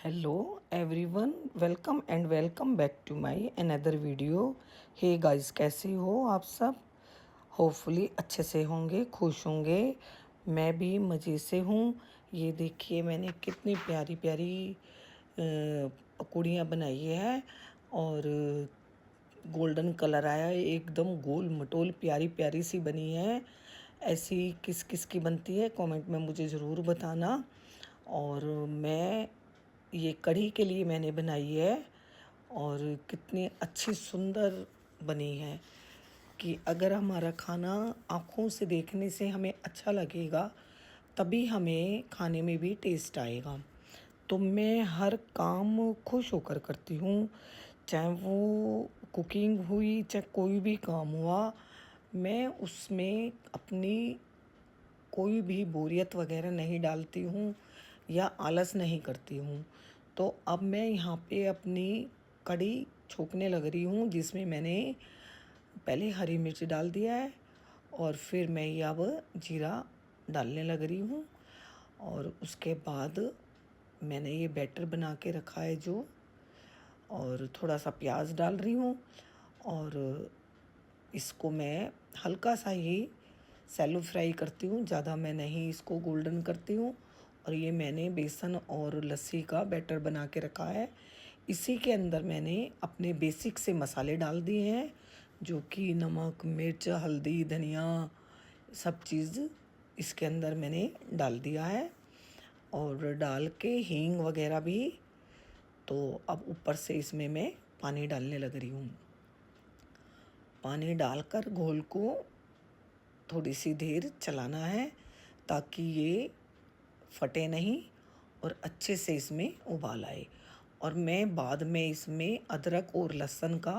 Hello everyone, welcome back to my another video. Hey guys, कैसे हो आप सब? होपफुली अच्छे से होंगे, खुश होंगे। मैं भी मज़े से हूँ। ये देखिए, मैंने कितनी प्यारी प्यारी पकौड़ियाँ बनाई है और गोल्डन कलर आया है, एकदम गोल मटोल प्यारी प्यारी सी बनी है। ऐसी किस किस की बनती है कमेंट में मुझे ज़रूर बताना। और मैं ये कढ़ी के लिए मैंने बनाई है और कितनी अच्छी सुंदर बनी है कि अगर हमारा खाना आँखों से देखने से हमें अच्छा लगेगा तभी हमें खाने में भी टेस्ट आएगा। तो मैं हर काम खुश होकर करती हूँ, चाहे वो कुकिंग हुई चाहे कोई भी काम हुआ। मैं उसमें अपनी कोई भी बोरियत वगैरह नहीं डालती हूँ या आलस नहीं करती हूँ। तो अब मैं यहाँ पे अपनी कढ़ी छोंकने लग रही हूँ, जिसमें मैंने पहले हरी मिर्च डाल दिया है और फिर मैं ये अब जीरा डालने लग रही हूँ। और उसके बाद मैंने ये बैटर बना के रखा है जो, और थोड़ा सा प्याज डाल रही हूँ। और इसको मैं हल्का सा ही सैलो फ्राई करती हूँ, ज़्यादा मैं नहीं इसको गोल्डन करती हूँ। और ये मैंने बेसन और लस्सी का बैटर बना के रखा है। इसी के अंदर मैंने अपने बेसिक से मसाले डाल दिए हैं, जो कि नमक, मिर्च, हल्दी, धनिया, सब चीज़ इसके अंदर मैंने डाल दिया है। और डाल के हींग वगैरह भी। तो अब ऊपर से इसमें मैं पानी डालने लग रही हूँ। पानी डालकर घोल को थोड़ी सी देर चलाना है ताकि ये फटे नहीं और अच्छे से इसमें उबाल आए। और मैं बाद में इसमें अदरक और लहसुन का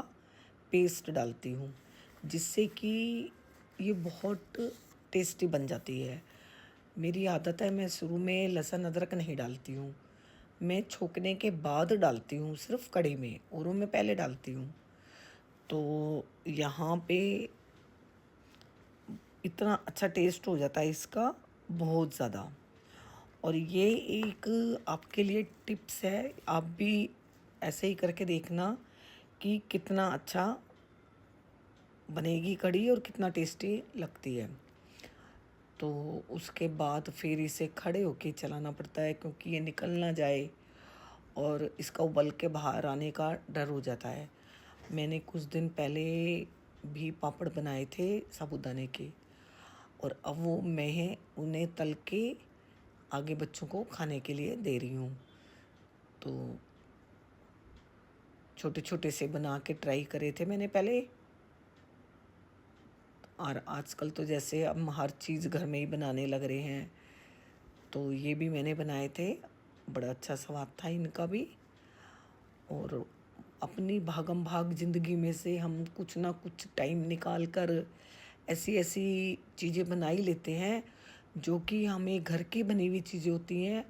पेस्ट डालती हूँ, जिससे कि ये बहुत टेस्टी बन जाती है। मेरी आदत है, मैं शुरू में लहसुन अदरक नहीं डालती हूँ, मैं छोंकने के बाद डालती हूँ, सिर्फ कढ़ी में, औरों में पहले डालती हूँ। तो यहाँ पे इतना अच्छा टेस्ट हो जाता है इसका, बहुत ज़्यादा। और ये एक आपके लिए टिप्स है, आप भी ऐसे ही करके देखना कि कितना अच्छा बनेगी कढ़ी और कितना टेस्टी लगती है। तो उसके बाद फिर इसे खड़े होके चलाना पड़ता है, क्योंकि ये निकल ना जाए और इसका उबल के बाहर आने का डर हो जाता है। मैंने कुछ दिन पहले भी पापड़ बनाए थे साबूदाने के, और अब वो मैं उन्हें तल के आगे बच्चों को खाने के लिए दे रही हूँ। तो छोटे छोटे से बना के ट्राई करे थे मैंने पहले। और आजकल तो जैसे अब हर चीज़ घर में ही बनाने लग रहे हैं, तो ये भी मैंने बनाए थे, बड़ा अच्छा स्वाद था इनका भी। और अपनी भागम भाग ज़िंदगी में से हम कुछ ना कुछ टाइम निकाल कर ऐसी ऐसी चीज़ें बना ही लेते हैं, जो कि हमें घर की बनी हुई चीज़ें होती हैं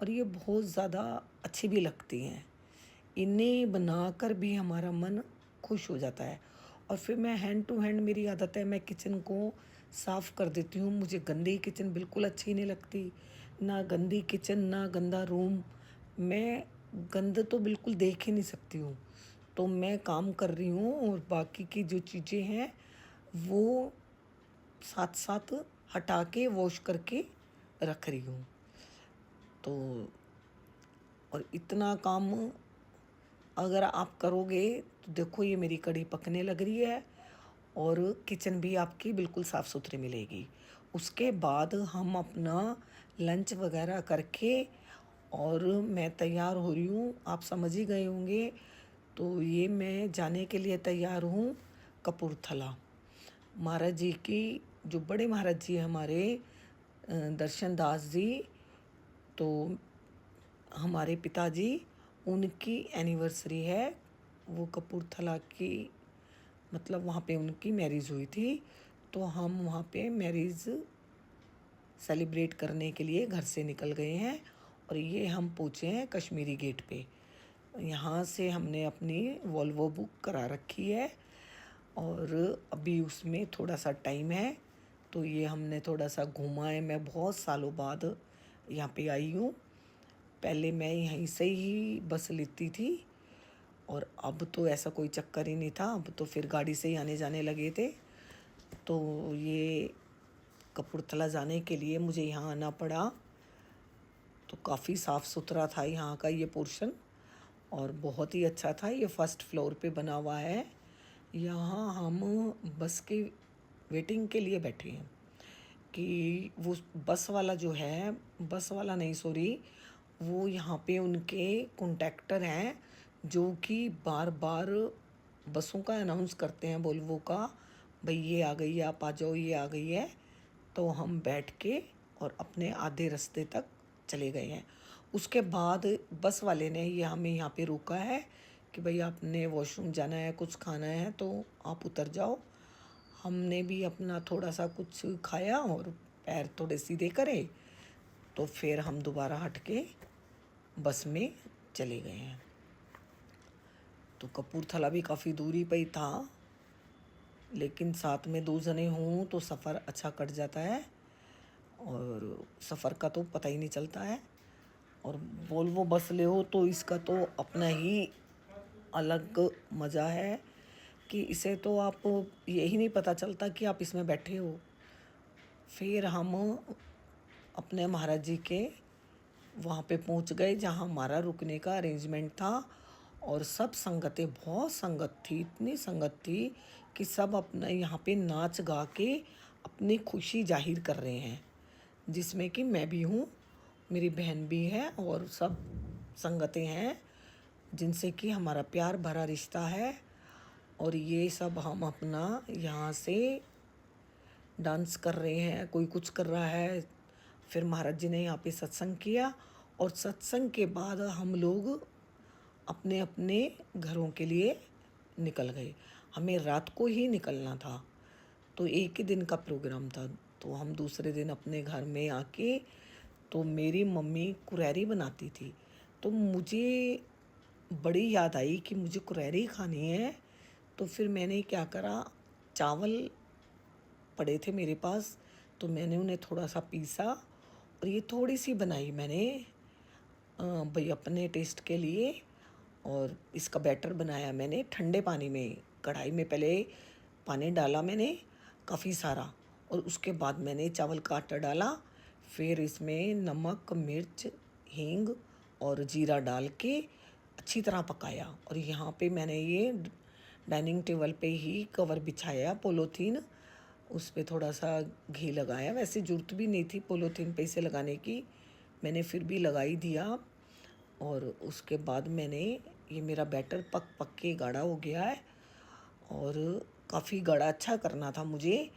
और ये बहुत ज़्यादा अच्छी भी लगती हैं। इन्हें बनाकर भी हमारा मन खुश हो जाता है। और फिर मैं हैंड टू हैंड, मेरी आदत है, मैं किचन को साफ़ कर देती हूँ। मुझे गंदी किचन बिल्कुल अच्छी नहीं लगती, ना गंदी किचन ना गंदा रूम। मैं गंद तो बिल्कुल देख ही नहीं सकती हूँ। तो मैं काम कर रही हूँ और बाकी की जो चीज़ें हैं वो साथ साथ हटा के वॉश करके रख रही हूँ। तो और इतना काम अगर आप करोगे तो देखो, ये मेरी कढ़ी पकने लग रही है और किचन भी आपकी बिल्कुल साफ़ सुथरी मिलेगी। उसके बाद हम अपना लंच वगैरह करके और मैं तैयार हो रही हूँ, आप समझ ही गए होंगे। तो ये मैं जाने के लिए तैयार हूँ कपूरथला। महाराज जी की, जो बड़े महाराज जी हैं हमारे, दर्शन दास जी, तो हमारे पिताजी, उनकी एनिवर्सरी है। वो कपूरथला की, मतलब वहाँ पे उनकी मैरिज हुई थी। तो हम वहाँ पे मैरिज सेलिब्रेट करने के लिए घर से निकल गए हैं और ये हम पहुँचे हैं कश्मीरी गेट पे। यहाँ से हमने अपनी वॉल्वो बुक करा रखी है और अभी उसमें थोड़ा सा टाइम है, तो ये हमने थोड़ा सा घूमा है। मैं बहुत सालों बाद यहाँ पे आई हूँ पहले मैं यहीं से ही बस लेती थी और अब तो ऐसा कोई चक्कर ही नहीं था, अब तो फिर गाड़ी से ही आने जाने लगे थे। तो ये कपूरथला जाने के लिए मुझे यहाँ आना पड़ा। तो काफ़ी साफ़ सुथरा था यहाँ का ये पोर्शन और बहुत ही अच्छा था। ये फर्स्ट फ्लोर पे बना हुआ है। यहाँ हम बस के वेटिंग के लिए बैठे हैं कि वो बस वाला जो है, बस वाला नहीं सॉरी, वो यहाँ पे उनके कॉन्ट्रैक्टर हैं जो कि बार बार बसों का अनाउंस करते हैं, वोल्वो का, भाई ये आ गई है, आप आ जाओ, ये आ गई है। तो हम बैठ के और अपने आधे रास्ते तक चले गए हैं। उसके बाद बस वाले ने ये हमें यहाँ पे रोका है कि भाई आपने वॉशरूम जाना है, कुछ खाना है तो आप उतर जाओ। हमने भी अपना थोड़ा सा कुछ खाया और पैर थोड़े सीधे करे, तो फिर हम दोबारा हट के बस में चले गए हैं। तो कपूरथला भी काफ़ी दूरी पे ही था, लेकिन साथ में 2 जने हों तो सफ़र अच्छा कट जाता है और सफ़र का तो पता ही नहीं चलता है। और वोल्वो बस ले हो तो इसका तो अपना ही अलग मज़ा है कि इसे तो आप यही नहीं पता चलता कि आप इसमें बैठे हो। फिर हम अपने महाराज जी के वहाँ पे पहुँच गए जहाँ हमारा रुकने का अरेंजमेंट था। और सब संगतें, बहुत संगत थी, इतनी संगत थी कि सब अपना यहाँ पे नाच गा के अपनी खुशी जाहिर कर रहे हैं, जिसमें कि मैं भी हूँ, मेरी बहन भी है और सब संगतें हैं जिनसे कि हमारा प्यार भरा रिश्ता है। और ये सब हम अपना यहाँ से डांस कर रहे हैं, कोई कुछ कर रहा है। फिर महाराज जी ने यहाँ पे सत्संग किया और सत्संग के बाद हम लोग अपने अपने घरों के लिए निकल गए। हमें रात को ही निकलना था, तो एक ही दिन का प्रोग्राम था। तो हम दूसरे दिन अपने घर में आके, तो मेरी मम्मी कुरैरी बनाती थी, तो मुझे बड़ी याद आई कि मुझे कुरैरी खानी है। तो फिर मैंने क्या करा, चावल पड़े थे मेरे पास, तो मैंने उन्हें थोड़ा सा पीसा और ये थोड़ी सी बनाई मैंने भाई अपने टेस्ट के लिए। और इसका बैटर बनाया मैंने ठंडे पानी में, कढ़ाई में पहले पानी डाला मैंने काफ़ी सारा और उसके बाद मैंने चावल का आटा डाला। फिर इसमें नमक, मिर्च, हींग और जीरा डाल के अच्छी तरह पकाया। और यहाँ पे मैंने ये डाइनिंग टेबल पे ही कवर बिछाया पॉलीथीन, उस पे थोड़ा सा घी लगाया। वैसे ज़रूरत भी नहीं थी पॉलीथीन पे इसे लगाने की, मैंने फिर भी लगा ही दिया। और उसके बाद मैंने, ये मेरा बैटर पक के गाढ़ा हो गया है और काफ़ी गाढ़ा अच्छा करना था मुझे।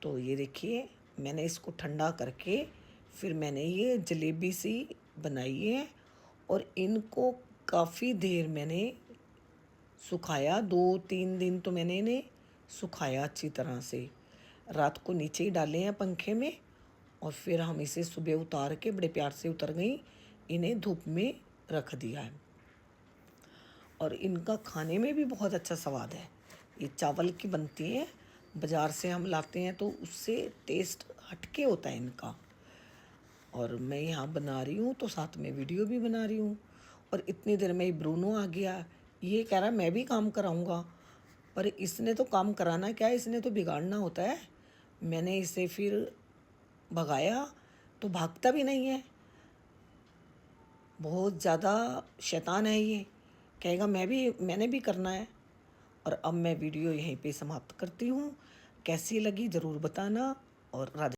तो ये देखिए मैंने इसको ठंडा करके फिर मैंने ये जलेबी सी बनाई है और इनको काफ़ी देर मैंने सुखाया, 2-3 दिन तो मैंने इन्हें सुखाया अच्छी तरह से। रात को नीचे ही डाले हैं पंखे में और फिर हम इसे सुबह उतार के, बड़े प्यार से उतर गई, इन्हें धूप में रख दिया है। और इनका खाने में भी बहुत अच्छा स्वाद है। ये चावल की बनती हैं, बाज़ार से हम लाते हैं तो उससे टेस्ट हटके होता है इनका। और मैं यहाँ बना रही हूँ तो साथ में वीडियो भी बना रही हूँ। और इतनी देर में ब्रूनो आ गया, ये कह रहा मैं भी काम कराऊँगा, पर इसने तो काम कराना क्या है, इसने तो बिगाड़ना होता है। मैंने इसे फिर भगाया तो भागता भी नहीं है, बहुत ज़्यादा शैतान है ये, कहेगा मैंने भी करना है। और अब मैं वीडियो यहीं पे समाप्त करती हूँ। कैसी लगी ज़रूर बताना और राधे।